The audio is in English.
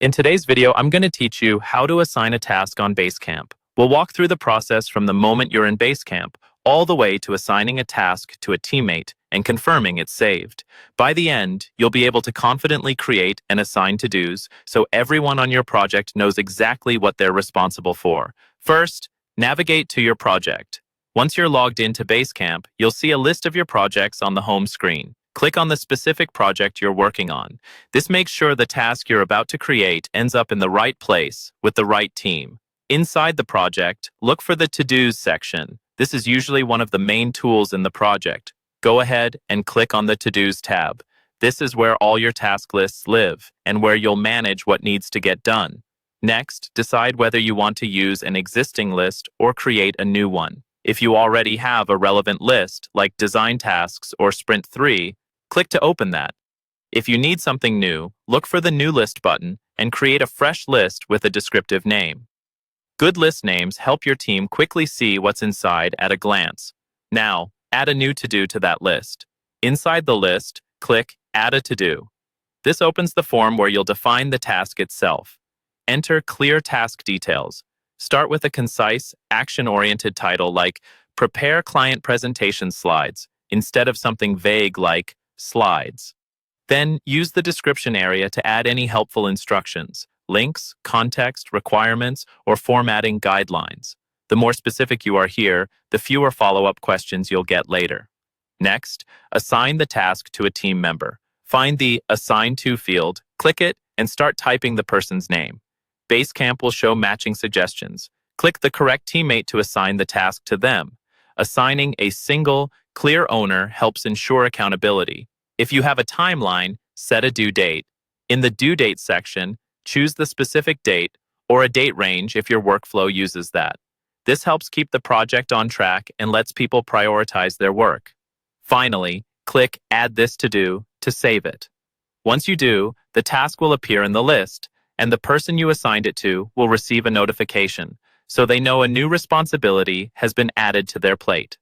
In today's video, I'm going to teach you how to assign a task on Basecamp. We'll walk through the process from the moment you're in Basecamp all the way to assigning a task to a teammate and confirming it's saved. By the end, you'll be able to confidently create and assign to-dos so everyone on your project knows exactly what they're responsible for. First, navigate to your project. Once you're logged into Basecamp, you'll see a list of your projects on the home screen. Click on the specific project you're working on. This makes sure the task you're about to create ends up in the right place with the right team. Inside the project, look for the To-Dos section. This is usually one of the main tools in the project. Go ahead and click on the To-Dos tab. This is where all your task lists live and where you'll manage what needs to get done. Next, decide whether you want to use an existing list or create a new one. If you already have a relevant list, like Design Tasks or Sprint 3, click to open that. If you need something new, look for the New List button and create a fresh list with a descriptive name. Good list names help your team quickly see what's inside at a glance. Now, add a new to-do to that list. Inside the list, click Add a To-Do. This opens the form where you'll define the task itself. Enter clear task details. Start with a concise, action-oriented title like Prepare Client Presentation Slides instead of something vague like Slides. Then use the description area to add any helpful instructions, links, context, requirements, or formatting guidelines. The more specific you are here, the fewer follow-up questions you'll get later. Next, assign the task to a team member. Find the Assign To field, click it, and start typing the person's name. Basecamp will show matching suggestions. Click the correct teammate to assign the task to them. Assigning a single, clear owner helps ensure accountability. If you have a timeline, set a due date. In the due date section, choose the specific date or a date range if your workflow uses that. This helps keep the project on track and lets people prioritize their work. Finally, click Add This To Do to save it. Once you do, the task will appear in the list, and the person you assigned it to will receive a notification, so they know a new responsibility has been added to their plate.